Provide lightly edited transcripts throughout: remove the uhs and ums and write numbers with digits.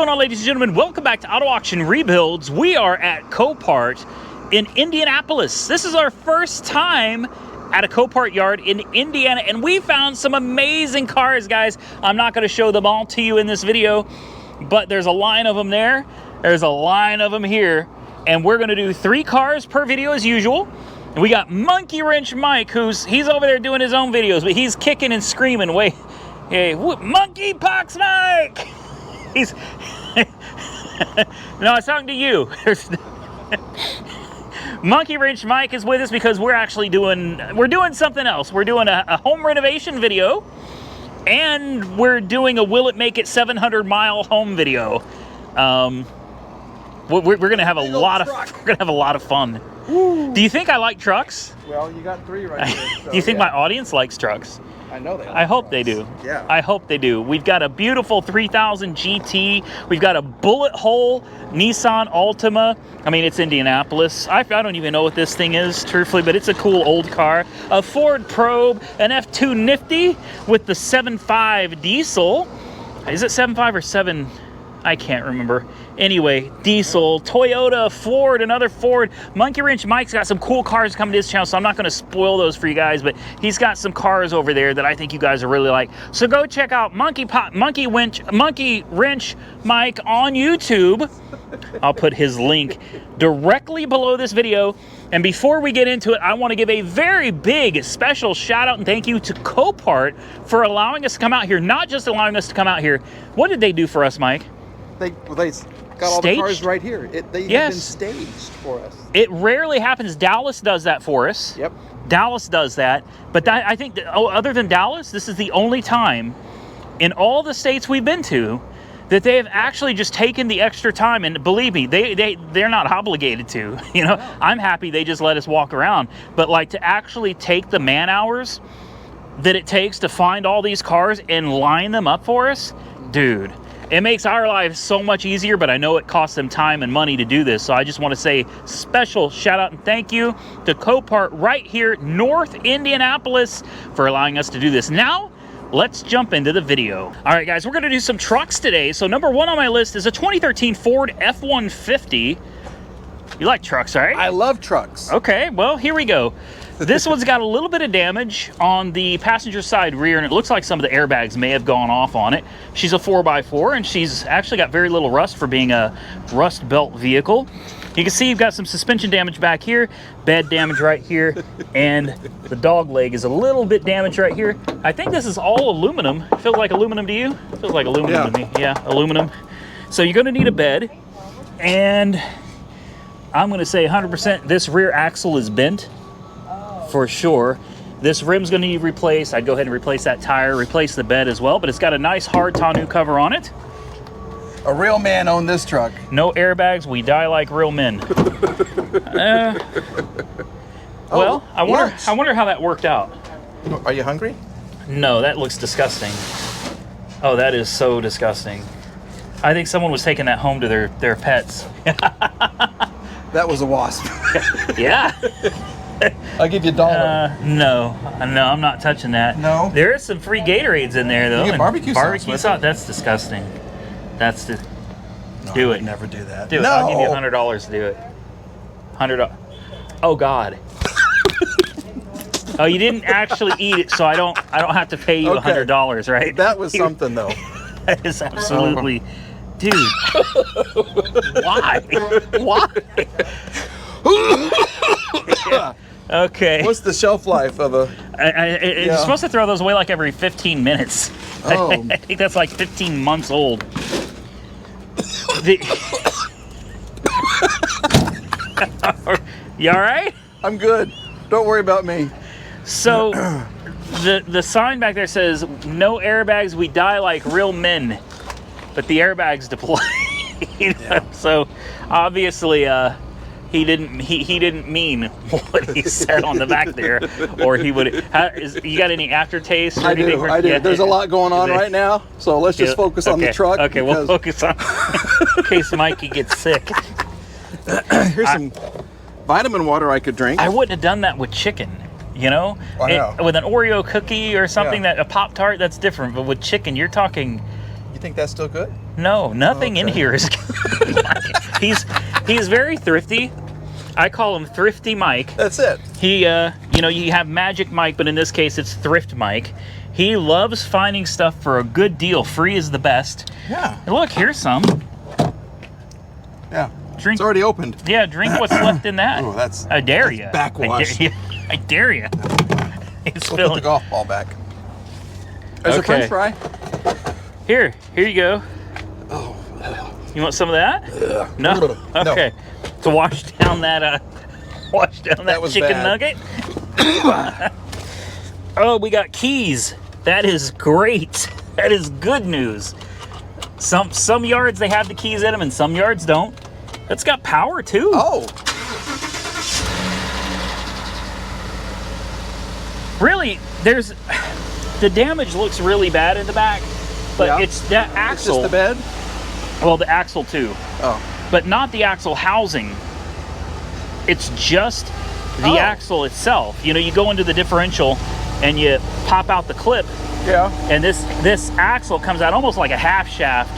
going on, ladies and gentlemen? Welcome back to Auto Auction Rebuilds. We are at Copart in Indianapolis. This is our first time at a Copart yard in Indiana, and we found some amazing cars, guys. I'm not going to show them all to you in this video, but there's a line of them there. There's a line of them here, and we're going to do 3 cars per video as usual. And we got Monkey Wrench Mike, he's over there doing his own videos, but he's kicking and screaming. Wait, hey, Monkey Pox Mike! He's no, I was talking to you. Monkey Wrench Mike is with us because we're actually doing something else. We're doing a home renovation video, and we're doing a Will It Make It 700-mile home video. We're gonna have a lot of fun. Woo. Do you think I like trucks? Well, you got 3 right here. So, do you think my audience likes trucks? I know they like I hope trucks. they do. Yeah. I hope they do. We've got a beautiful 3000 GT. We've got a bullet hole Nissan Altima. I mean, it's Indianapolis. I don't even know what this thing is, truthfully, but it's a cool old car. A Ford Probe, an F250 with the 7.5 diesel. Is it 7.5 or 7? I can't remember. Anyway, diesel, Toyota, Ford, another Ford. Monkey Wrench Mike's got some cool cars coming to his channel, so I'm not going to spoil those for you guys, but he's got some cars over there that I think you guys will really like. So go check out Monkey Wrench Mike on YouTube. I'll put his link directly below this video. And before we get into it, I want to give a very big special shout out and thank you to Copart for allowing us to come out here. Not just allowing us to come out here. What did they do for us, Mike? They got all the cars right here. They have been staged for us. It rarely happens. Dallas does that for us. Yep. Dallas does that. But I think that, other than Dallas, this is the only time in all the states we've been to that they have actually just taken the extra time. And believe me, they're not obligated to. You know, I'm happy they just let us walk around. But like to actually take the man hours that it takes to find all these cars and line them up for us, dude. It makes our lives so much easier, but I know it costs them time and money to do this. So I just want to say special shout out and thank you to Copart right here, North Indianapolis, for allowing us to do this. Now, let's jump into the video. All right, guys, we're going to do some trucks today. So number 1 on my list is a 2013 Ford F-150. You like trucks, right? I love trucks. Okay, well, here we go. This one's got a little bit of damage on the passenger side rear, and it looks like some of the airbags may have gone off on it. She's a 4x4, and she's actually got very little rust for being a rust belt vehicle. You can see you've got some suspension damage back here, bed damage right here, and the dog leg is a little bit damaged right here. I think this is all aluminum. Feels like aluminum to you? Feels like aluminum to me. Yeah, aluminum. So you're going to need a bed, and I'm going to say 100% this rear axle is bent. For sure. This rim's going to need replaced. I'd go ahead and replace that tire, replace the bed as well, but it's got a nice hard tonneau cover on it. A real man owned this truck. No airbags. We die like real men. Well, I wonder how that worked out. Are you hungry? No, that looks disgusting. Oh, that is so disgusting. I think someone was taking that home to their pets. That was a wasp. Yeah. I'll give you $1. No, I'm not touching that. No? There is some free Gatorades in there, though. You get barbecue sauce. That's disgusting. That's the... No, do I it. would never do that. Do it. No. I'll give you $100 to do it. $100. Oh, God. Oh, you didn't actually eat it, so I don't have to pay you $100, right? That was something, though. That is absolutely... Dude. Why? Why? Yeah. Okay. What's the shelf life of a... You're supposed to throw those away like every 15 minutes. Oh. I think that's like 15 months old. You all right? I'm good. Don't worry about me. So the sign back there says, no airbags, we die like real men. But the airbags deploy. So obviously... He didn't mean what he said on the back there, or he would. You got any aftertaste? Or I do. Yeah. There's a lot going on right now, so let's just focus on the truck. Okay, we'll focus on in case Mikey gets sick. Here's some vitamin water I could drink. I wouldn't have done that with chicken. You know, with an Oreo cookie or something, that a Pop-Tart, that's different. But with chicken, you're talking. You think that's still good? No, nothing in here is good. He's very thrifty. I call him Thrifty Mike. That's it. He, you know, you have Magic Mike, but in this case, it's Thrift Mike. He loves finding stuff for a good deal. Free is the best. Yeah. And look, here's some. Yeah. Drink. It's already opened. Yeah, drink what's left in that. Oh, that's. I dare you. Backwash. I dare you. It's We'll put the golf ball back. There's a French fry. Here you go. Oh. You want some of that? No. Okay. To wash down that chicken nugget. Oh, we got keys. That is great. That is good news. Some yards they have the keys in them, and some yards don't. That's got power too. Oh. Really, the damage looks really bad in the back, but it's that axle. It's just the bed? Well, the axle too. Oh. But not the axle housing. It's just the axle itself. You know, you go into the differential and you pop out the clip. Yeah. And this axle comes out almost like a half shaft,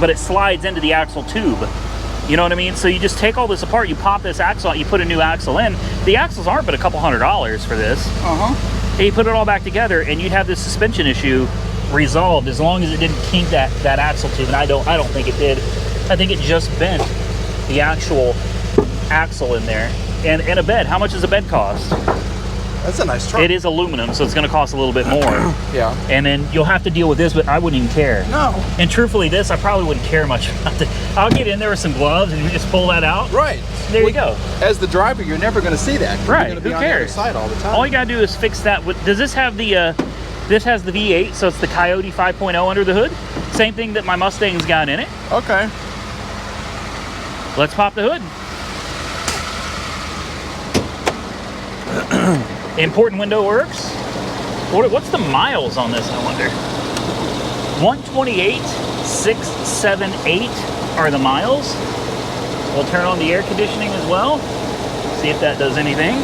but it slides into the axle tube. You know what I mean? So you just take all this apart, you pop this axle out, you put a new axle in. The axles aren't but a couple $100 for this. And you put it all back together, and you'd have this suspension issue resolved as long as it didn't kink that axle tube. And I don't think it did. I think it just bent the actual axle in there. And a bed. How much does a bed cost? That's a nice truck. It is aluminum, so it's going to cost a little bit more. Yeah. And then you'll have to deal with this, but I wouldn't even care. No. And truthfully, this, I probably wouldn't care much about it. I'll get in there with some gloves and you just pull that out. Right. There you go. As the driver, you're never going to see that. Right. You're going to be Who on the other cares? side all the time. All you got to do is fix that. Does this have the, this has the V8, so it's the Coyote 5.0 under the hood. Same thing that my Mustang's got in it. Okay. Let's pop the hood. Import window works. What's the miles on this, I wonder? 128,678 are the miles. We'll turn on the air conditioning as well. See if that does anything.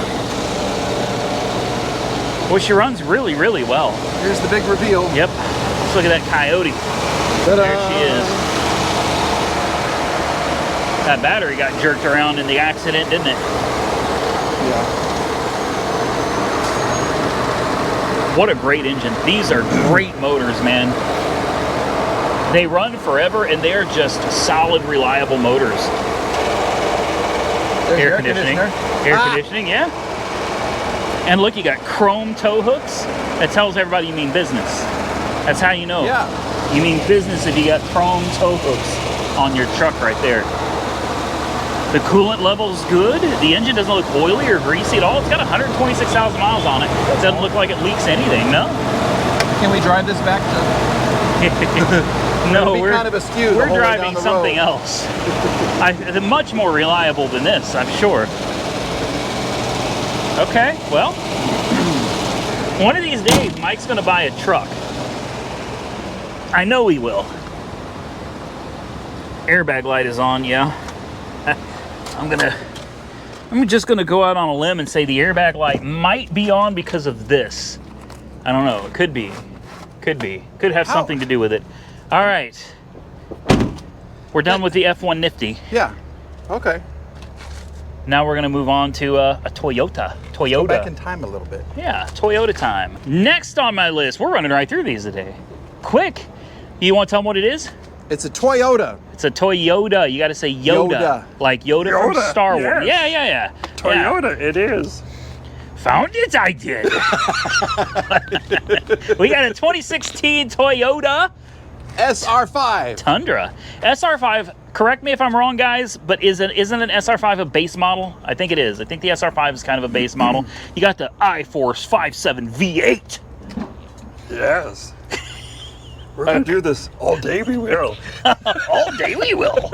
Well, she runs really, really well. Here's the big reveal. Yep. Let's look at that Coyote. Ta-da. There she is. That battery got jerked around in the accident, didn't it? Yeah. What a great engine. These are great motors, man. They run forever, and they're just solid, reliable motors. Air conditioning. Air conditioning, yeah. And look, you got chrome tow hooks. That tells everybody you mean business. That's how you know. Yeah. You mean business if you got chrome tow hooks on your truck right there. The coolant level's good. The engine doesn't look oily or greasy at all. It's got 126,000 miles on it. It doesn't look like it leaks anything, no? Can we drive this back to... No, we're kind of askew. We're driving something else. Much more reliable than this, I'm sure. Okay, well, one of these days, Mike's going to buy a truck. I know he will. Airbag light is on, yeah. I'm just gonna go out on a limb and say the airbag light might be on because of this. I don't know. It could be. Could have something to do with it. All right. We're done with the F150. Yeah. Okay. Now we're gonna move on to a Toyota. Go back in time a little bit. Yeah, Toyota time. Next on my list, we're running right through these today. Quick. You want to tell them what it is? It's a Toyota. It's a Toyota. You got to say Yoda. Like Yoda from Star Wars. Yes. Yeah. Toyota, it is. Found it, I did. We got a 2016 Toyota SR5. Tundra. SR5, correct me if I'm wrong, guys, but isn't an SR5 a base model? I think it is. I think the SR5 is kind of a base model. You got the iForce 5.7 V8. Yes. We're going to do this all day, we will. All day we will.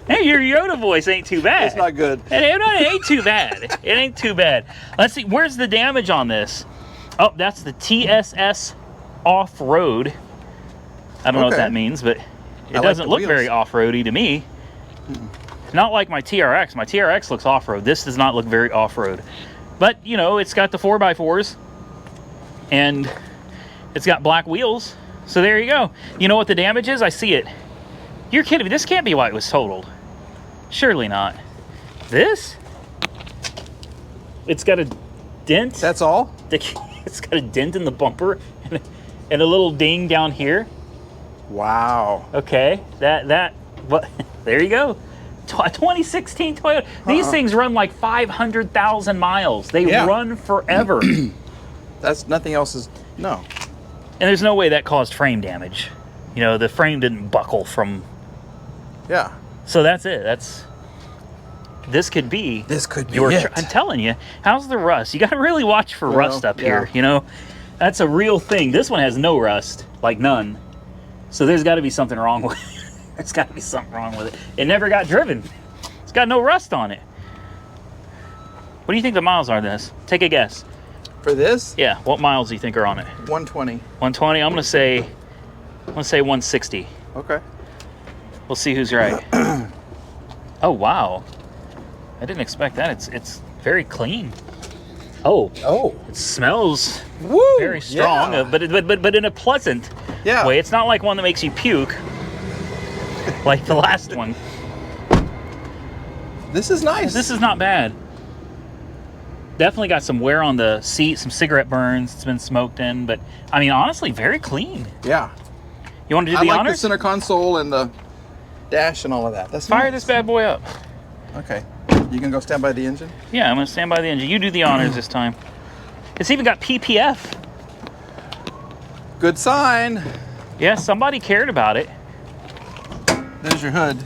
Hey, your Yoda voice ain't too bad. It's not good. It ain't too bad. It ain't too bad. Let's see, where's the damage on this? Oh, that's the TSS off-road. I don't know what that means, but it doesn't look very off-roady to me. Not like my TRX. My TRX looks off-road. This does not look very off-road. But, you know, it's got the 4x4s. And it's got black wheels. So there you go. You know what the damage is? I see it. You're kidding me. This can't be why it was totaled. Surely not. This? It's got a dent. That's all? It's got a dent in the bumper and a little ding down here. Wow. Okay. What? There you go. 2016 Toyota. These things run like 500,000 miles. They run forever. That's nothing else is, no. And there's no way that caused frame damage. You know, the frame didn't buckle from. Yeah. So that's it. This could be your it. I'm telling you. How's the rust? You got to really watch for rust up here, you know? That's a real thing. This one has no rust, like none. So there's got to be something wrong with it. There's got to be something wrong with it. It never got driven. It's got no rust on it. What do you think the miles are on this? Take a guess. For this? Yeah, what miles do you think are on it? 120. 120? I'm going to say 160. Okay. We'll see who's right. Oh, wow. I didn't expect that. It's very clean. Oh. It smells very strong, but in a pleasant way. It's not like one that makes you puke, like the last one. This is nice. This is not bad. Definitely got some wear on the seat, some cigarette burns. It's been smoked in, but I mean, honestly, very clean. Yeah. You want to do the honors? I like honors? the center console and the dash and all of that. That's Fire this bad boy up. Okay. You can go stand by the engine? Yeah, I'm going to stand by the engine. You do the honors this time. It's even got PPF. Good sign. Yeah, somebody cared about it. There's your hood.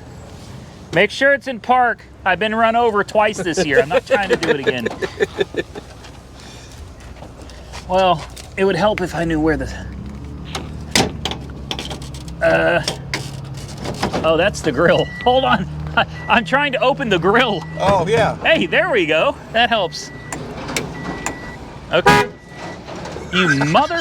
Make sure it's in park. I've been run over twice this year. I'm not trying to do it again. Well, it would help if I knew where the... Oh, that's the grill. Hold on. I'm trying to open the grill. Oh, yeah. Hey, there we go. That helps. Okay. You mother...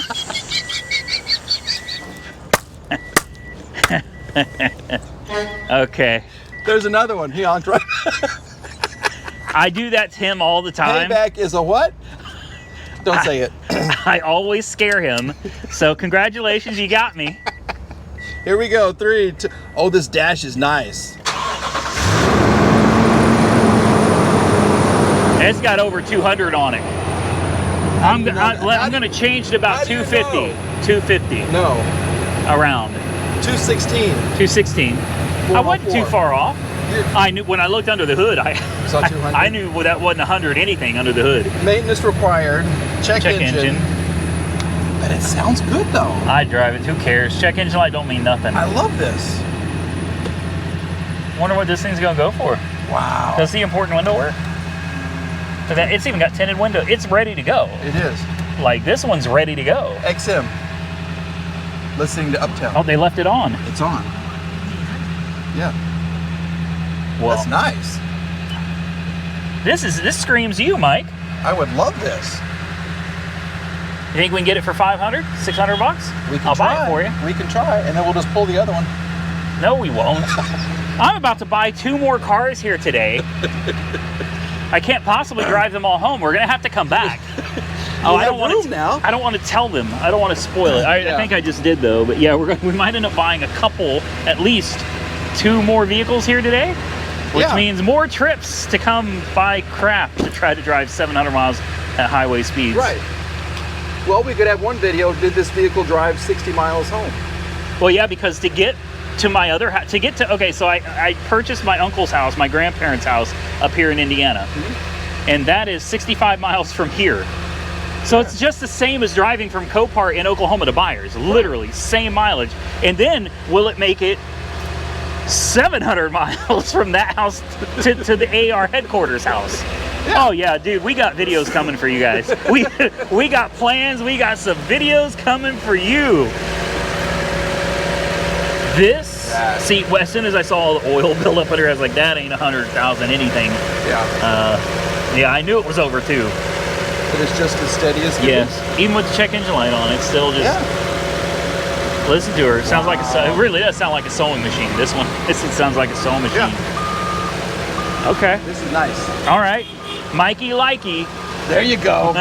Okay. There's another one. He on right. I do that to him all the time. Payback is a what? Don't say it. I always scare him. So congratulations, you got me. Here we go. 3, 2. Oh, this dash is nice. It's got over 200 on it. I'm going to change to about 250. 250. No. Around. 216. 216. I wasn't too far off. I knew when I looked under the hood. I knew that wasn't 100 anything under the hood. Maintenance required. Check engine. But it sounds good though. I drive it. Who cares? Check engine light don't mean nothing. I love this. Wonder what this thing's gonna go for. Wow. Does the important window work? It's even got tinted window. It's ready to go. It is. Like this one's ready to go. XM. Listening to Uptown. Oh, they left it on. It's on. Yeah. Well, that's nice. This screams you, Mike. I would love this. You think we can get it for 500, 600 bucks? I'll buy it for you. We can try, and then we'll just pull the other one. No, we won't. I'm about to buy 2 more cars here today. I can't possibly drive them all home. We're gonna have to come back. I don't want to now. I don't want to tell them. I don't want to spoil it. I think I just did though. But yeah, we might end up buying a couple, at least 2 more vehicles here today, which means more trips to come buy crap to try to drive 700 miles at highway speeds. Right. Well, we could have one video. Did this vehicle drive 60 miles home? Well, yeah, because to get to my other house, okay, so I purchased my uncle's house, my grandparents' house up here in Indiana, and that is 65 miles from here. So it's just the same as driving from Copart in Oklahoma to Byers, literally same mileage. And then will it make it 700 miles from that house to the AR headquarters house? Yeah. Oh yeah, dude, we got videos coming for you guys. We got plans, we got some videos coming for you. This, see, as soon as I saw the oil bill up under, I was like, that ain't 100,000 anything. Yeah. Yeah, I knew it was over too. But it's just as steady as it is. Even with the check engine light on, it's still just. Yeah. Listen to her. It sounds like it really does sound like a sewing machine. This sounds like a sewing machine. Yeah. Okay. This is nice. All right, Mikey likey. There you go.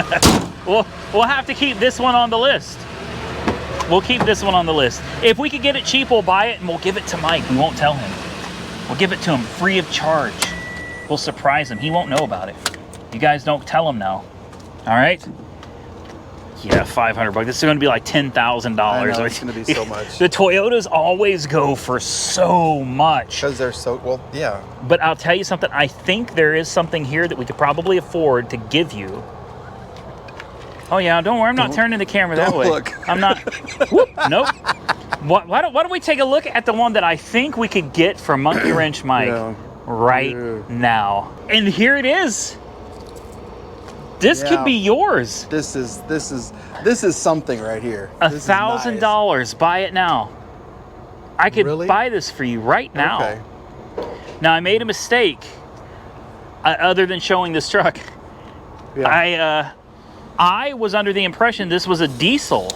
We'll have to keep this one on the list. We'll keep this one on the list. If we could get it cheap, we'll buy it and we'll give it to Mike. We won't tell him. We'll give it to him free of charge. We'll surprise him. He won't know about it. You guys don't tell him now. All right? Yeah, $500. This is going to be like $10,000. It's going to be so much. The Toyotas always go for so much. Because they're so, well, yeah. But I'll tell you something. I think there is something here that we could probably afford to give you. Oh, yeah, don't worry. I'm not turning the camera that way. Look. I'm not. Whoop, nope. Why don't we take a look at the one that I think we could get for Monkey Wrench Mike right now. And here it is. This could be yours. This is something right here. $1,000. Nice. Buy it now. I could buy this for you right now. Okay. Now I made a mistake. Other than showing this truck, I was under the impression this was a diesel,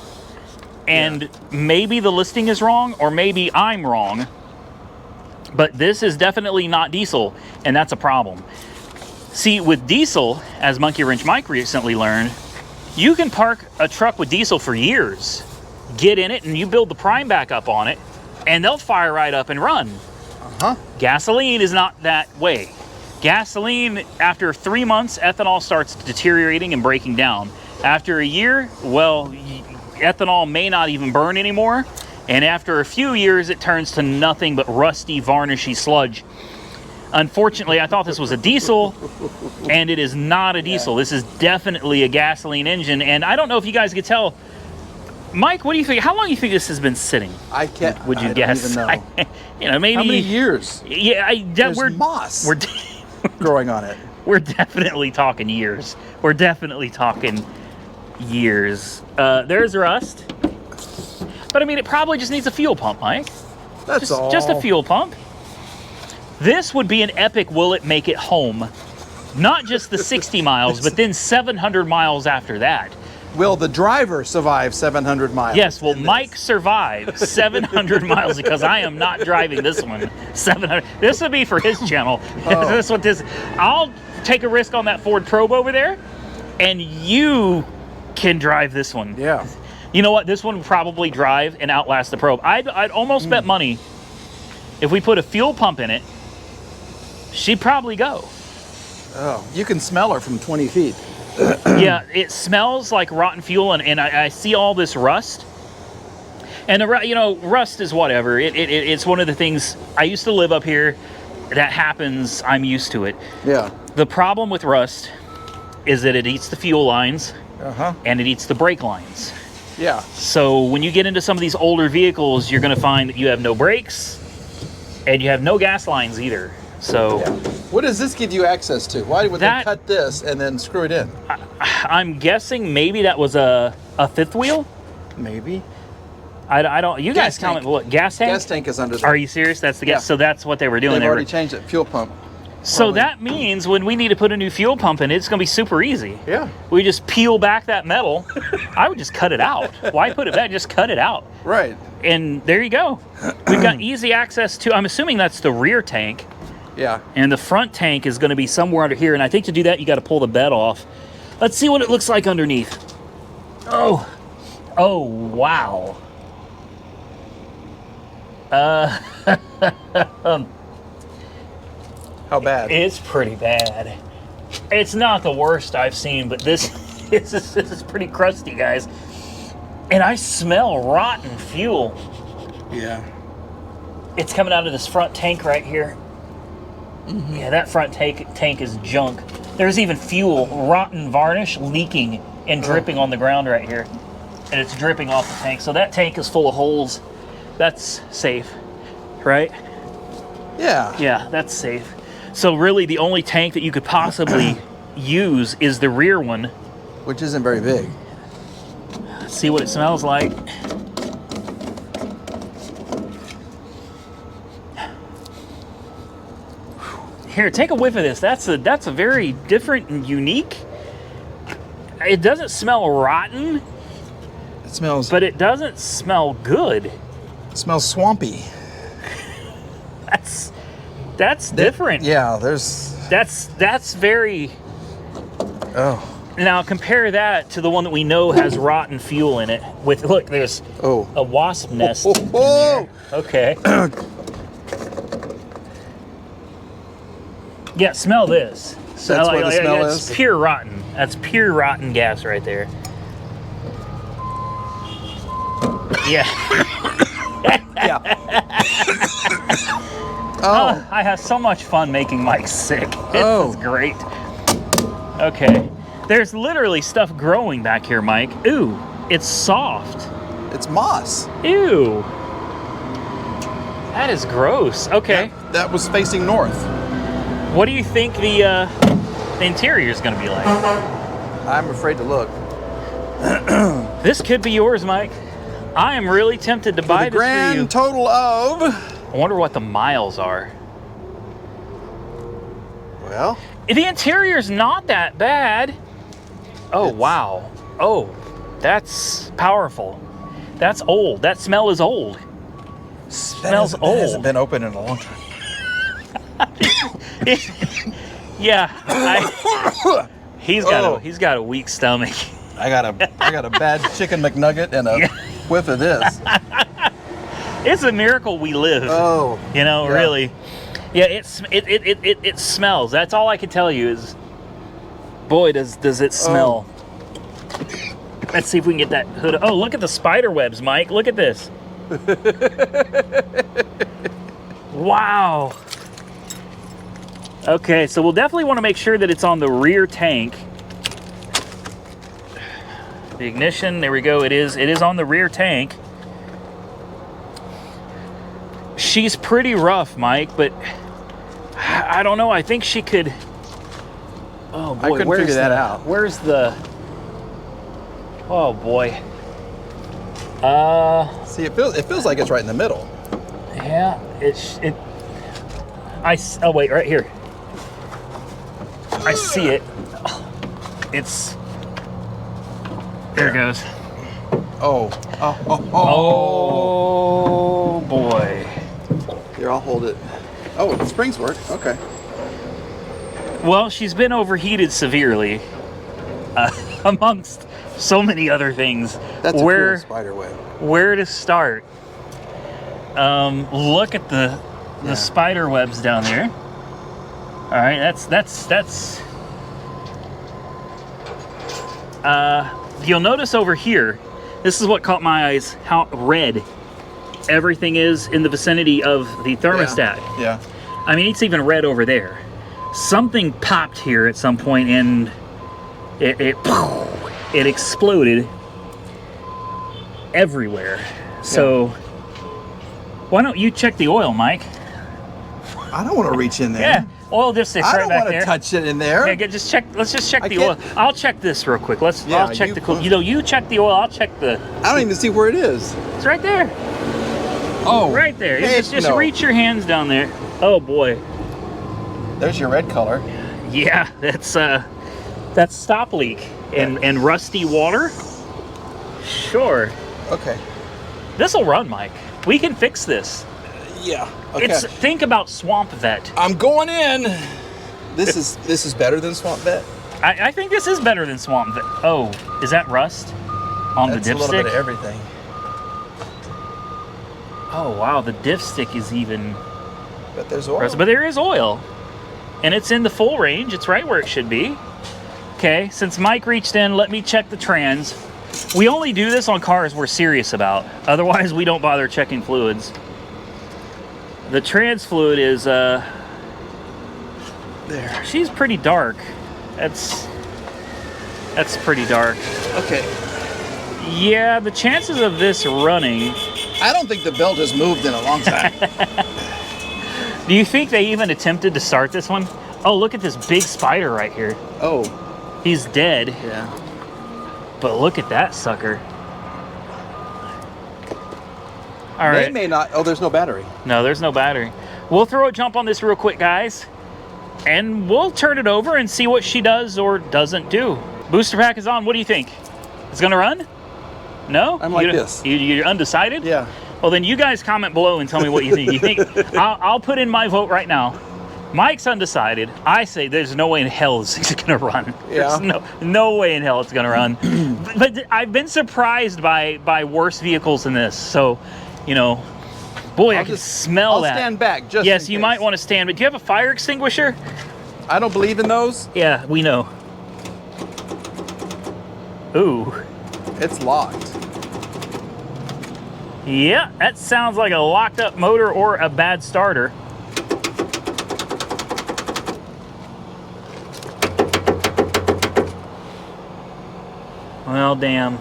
and maybe the listing is wrong, or maybe I'm wrong. But this is definitely not diesel, and that's a problem. See, with diesel, as Monkey Wrench Mike recently learned, you can park a truck with diesel for years, get in it, and you build the prime back up on it, and they'll fire right up and run. Gasoline is not that way. Gasoline, after 3 months, ethanol starts deteriorating and breaking down. After a year, well, ethanol may not even burn anymore, and after a few years, it turns to nothing but rusty, varnishy sludge. Unfortunately, I thought this was a diesel, and it is not a diesel. This is definitely a gasoline engine, and I don't know if you guys could tell. Mike, what do you think? How long do you think this has been sitting? I can't. Would you guess? Don't even know. You know, maybe. How many years? Yeah, There's moss. We're growing on it. We're definitely talking years. We're definitely talking years. There's rust, but I mean, it probably just needs a fuel pump, Mike. That's all. Just a fuel pump. This would be an epic will it make it home. Not just the 60 miles, but then 700 miles after that. Will the driver survive 700 miles? Yes, will Mike survive 700 miles because I am not driving this one. 700. This would be for his channel. This what this. I'll take a risk on that Ford Probe over there, and you can drive this one. Yeah. You know what? This one would probably drive and outlast the Probe. I'd almost bet money if we put a fuel pump in it, she'd probably go. Oh, you can smell her from 20 feet. Yeah, it smells like rotten fuel, and I see all this rust. And rust is whatever. It's one of the things. I used to live up here. That happens. I'm used to it. Yeah. The problem with rust is that it eats the fuel lines, and it eats the brake lines. Yeah. So when you get into some of these older vehicles, you're going to find that you have no brakes, and you have no gas lines either. So, what does this give you access to? Why would they cut this and then screw it in? I'm guessing maybe that was a fifth wheel. Maybe. I don't. You guys comment. What, gas tank? Gas tank is under there. Are you serious? That's the gas. So that's what they were doing. They've already changed it. Fuel pump. So that means when we need to put a new fuel pump in, it's going to be super easy. Yeah. We just peel back that metal. I would just cut it out. Why put it back? Just cut it out. Right. And there you go. We've got easy access to. I'm assuming that's the rear tank. Yeah. And the front tank is going to be somewhere under here. And I think to do that, you got to pull the bed off. Let's see what it looks like underneath. Oh, wow. How bad? It's pretty bad. It's not the worst I've seen, but this is pretty crusty, guys. And I smell rotten fuel. Yeah. It's coming out of this front tank right here. Yeah, that front tank is junk. There's even fuel, rotten varnish, leaking and dripping on the ground right here. And it's dripping off the tank. So that tank is full of holes. That's safe, right? Yeah. Yeah, that's safe. So really the only tank that you could possibly use is the rear one. Which isn't very big. Let's see what it smells like. Here, take a whiff of this. That's a very different and unique. It doesn't smell rotten. It smells... But it doesn't smell good. It smells swampy. That's different. Yeah, there's... That's very... Oh. Now compare that to the one that we know has rotten fuel in it. With look, there's a wasp nest. In there. Okay. Yeah, smell this. So that's what the smell it's is? pure rotten. That's pure rotten gas right there. Yeah. Yeah. Oh, I have so much fun making Mike sick. This is great. Okay. There's literally stuff growing back here, Mike. Ooh, it's soft. It's moss. Ew. That is gross. Okay. Yeah, that was facing north. What do you think the interior is going to be like? I'm afraid to look. This could be yours, Mike. I am really tempted to buy this for you. Grand total of... I wonder what the miles are. Well... The interior's not that bad. Oh, wow. Oh, that's powerful. That's old. That smell is old. Smells old. It hasn't been open in a long time. Yeah, he's got a weak stomach. I got a bad chicken McNugget and a whiff of this. It's a miracle we live. Oh, you know, really. Yeah, it smells. That's all I can tell you is, boy, does it smell. Let's see if we can get that hood. Oh, look at the spider webs, Mike. Look at this. Wow. Okay, so we'll definitely want to make sure that it's on the rear tank. The ignition, there we go. It is on the rear tank. She's pretty rough, Mike, but I don't know. I think she could. Oh boy, I couldn't figure that out. Where's the? Oh boy. See, it feels like it's right in the middle. Yeah, oh wait, right here. I see it. It's. There it goes. Oh boy. Here, I'll hold it. Oh, the springs work. Okay. Well, she's been overheated severely, amongst so many other things. That's a cool spider web. Where to start? Look at the spider webs down there. All right, that's. You'll notice over here, this is what caught my eyes, how red everything is in the vicinity of the thermostat. Yeah. I mean, it's even red over there. Something popped here at some point and it exploded everywhere. So why don't you check the oil, Mike? I don't want to reach in there. Yeah, oil dipstick's right back there. I don't want to touch it in there. Yeah, let's just check the oil. I'll check this real quick. I'll check the cool. You check the oil. I'll check the. I don't even see where it is. It's right there. Oh, right there. Just reach your hands down there. Oh boy. There's your red color. Yeah, that's stop leak and rusty water. Sure. Okay. This'll run, Mike. We can fix this. Yeah. Okay. Think about Swamp Vet. I'm going in. This is better than Swamp Vet. I think this is better than Swamp Vet. Oh, is that rust on the dipstick? A little bit of everything. Oh wow, the dipstick is even. But there's oil. But there is oil, and it's in the full range. It's right where it should be. Okay, since Mike reached in, let me check the trans. We only do this on cars we're serious about. Otherwise, we don't bother checking fluids. The trans fluid is there. She's pretty dark. That's pretty dark. Okay. Yeah, the chances of this running. I don't think the belt has moved in a long time. Do you think they even attempted to start this one? Oh, look at this big spider right here. Oh. He's dead. Yeah. But look at that sucker. All right. They may not. Oh, there's no battery. No, there's no battery. We'll throw a jump on this real quick, guys. And we'll turn it over and see what she does or doesn't do. Booster pack is on. What do you think? It's going to run? No? I'm like this. You're undecided? Yeah. Well, then you guys comment below and tell me what you think. I'll put in my vote right now. Mike's undecided. I say there's no way in hell this thing's gonna run. Yeah. There's no way in hell it's gonna run. But I've been surprised by worse vehicles than this. So, you know, boy, I can smell that. I'll stand back just Yes, in you case. might want to stand. But do you have a fire extinguisher? I don't believe in those. Yeah, we know. Ooh. It's locked. Yeah, that sounds like a locked up motor or a bad starter. Well, damn.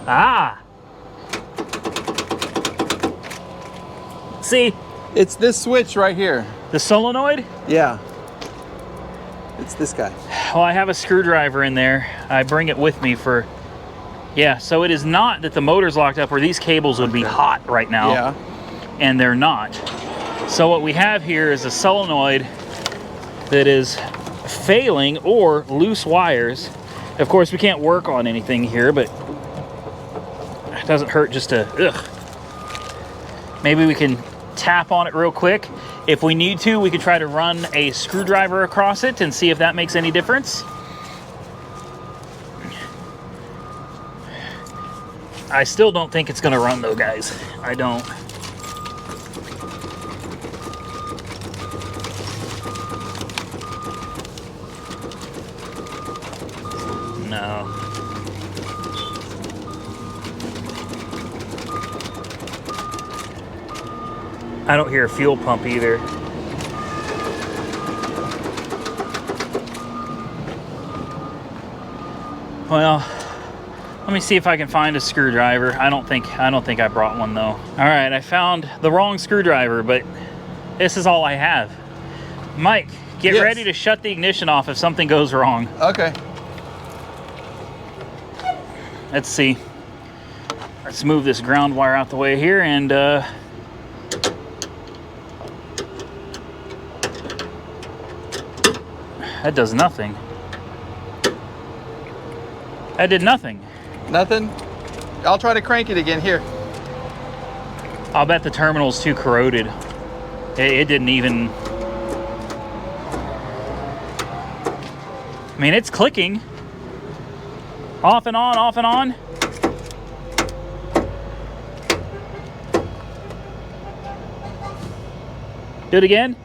Ah! See? It's this switch right here. The solenoid? Yeah. It's this guy. Well, I have a screwdriver in there. I bring it with me for... Yeah, so it is not that the motor's locked up or these cables would be hot right now. Yeah. And they're not. So what we have here is a solenoid that is failing or loose wires. Of course, we can't work on anything here, but it doesn't hurt just to... Ugh. Maybe we can tap on it real quick. If we need to, we could try to run a screwdriver across it and see if that makes any difference. I still don't think it's gonna run though, guys. I don't. No. I don't hear a fuel pump either. Well, let me see if I can find a screwdriver. I don't think I brought one though. All right, I found the wrong screwdriver, but this is all I have. Mike, get Yes. ready to shut the ignition off if something goes wrong. Okay. Let's see. Let's move this ground wire out the way here and that does nothing. That did nothing. Nothing? I'll try to crank it again. Here. I'll bet the terminal's too corroded. It didn't even... I mean, it's clicking. Off and on, off and on. Do it again.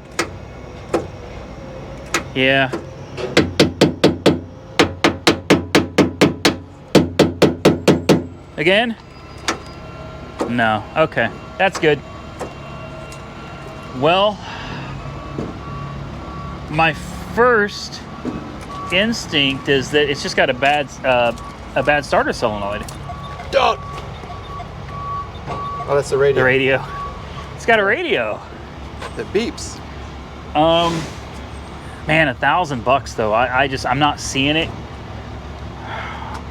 Yeah. Again? No. Okay. That's good. Well, my first instinct is that it's just got a bad starter solenoid. Don't. Oh, that's the radio. The radio. It's got a radio. That beeps. Man, $1,000 though. I'm not seeing it.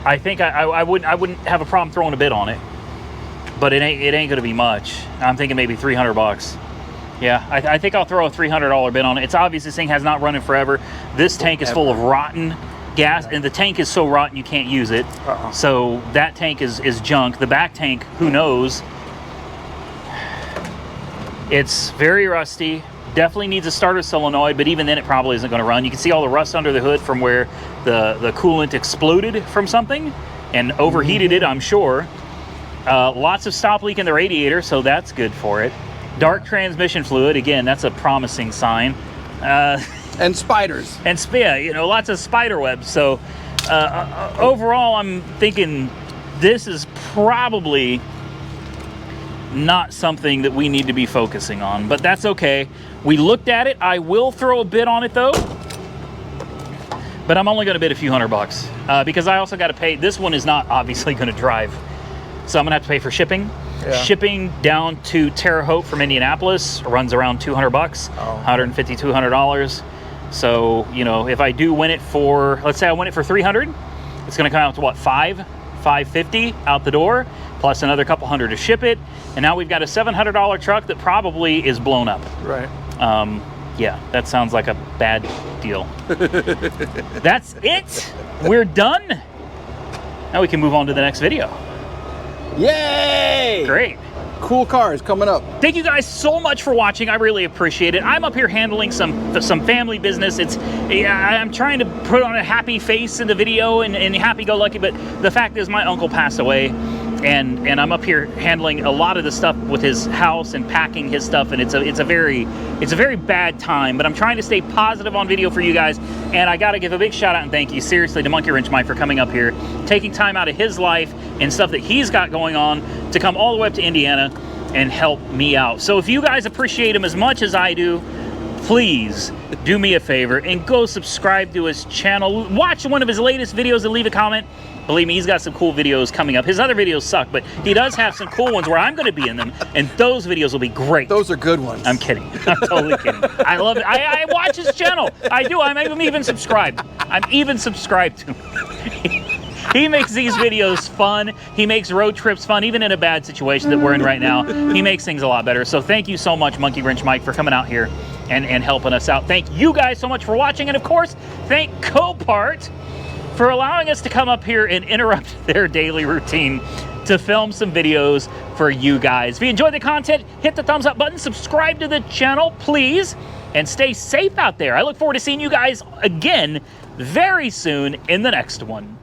I think I wouldn't have a problem throwing a bid on it, but it ain't gonna be much. I'm thinking maybe $300. Yeah, I think I'll throw a $300 bid on it. It's obvious this thing has not run in forever. This tank is full of rotten gas, and the tank is so rotten you can't use it. So that tank is junk. The back tank, who knows? It's very rusty. Definitely needs a starter solenoid, but even then it probably isn't going to run. You can see all the rust under the hood from where the coolant exploded from something and overheated it, I'm sure. Lots of stop leak in the radiator, so that's good for it. Dark transmission fluid, again, that's a promising sign. And spiders. And yeah, you know, lots of spider webs. So overall, I'm thinking this is probably not something that we need to be focusing on, but that's okay. We looked at it. I will throw a bid on it though, but I'm only going to bid a few $100 because I also got to pay. This one is not obviously going to drive, so I'm going to have to pay for shipping. Yeah. Shipping down to Terre Haute from Indianapolis runs around $200, $150, $200. So, you know, if I do win it for, let's say I win it for $300, it's going to come out to what, $550 out the door, plus another couple hundred to ship it. And now we've got a $700 truck that probably is blown up. Right. Yeah, that sounds like a bad deal. That's it. We're done. Now we can move on to the next video. Yay! Great. cool cars coming up. Thank you guys so much for watching. I really appreciate it. I'm up here handling some family business. I'm trying to put on a happy face in the video and happy-go-lucky, but the fact is my uncle passed away, and I'm up here handling a lot of the stuff with his house and packing his stuff, and it's a very bad time, but I'm trying to stay positive on video for you guys, and I gotta give a big shout out and thank you seriously to Monkey Wrench Mike for coming up here, taking time out of his life and stuff that he's got going on to come all the way up to Indiana and help me out. So if you guys appreciate him as much as I do, please do me a favor and go subscribe to his channel. Watch one of his latest videos and leave a comment. Believe me, he's got some cool videos coming up. His other videos suck, but he does have some cool ones where I'm going to be in them, and those videos will be great. Those are good ones. I'm kidding. I'm totally kidding. I love it. I watch his channel. I do. I'm even subscribed. I'm even subscribed to him. He makes these videos fun. He makes road trips fun, even in a bad situation that we're in right now. He makes things a lot better. So thank you so much, Monkey Wrench Mike, for coming out here and helping us out. Thank you guys so much for watching. And of course, thank Copart for allowing us to come up here and interrupt their daily routine to film some videos for you guys. If you enjoyed the content, hit the thumbs up button, subscribe to the channel, please, and stay safe out there. I look forward to seeing you guys again very soon in the next one.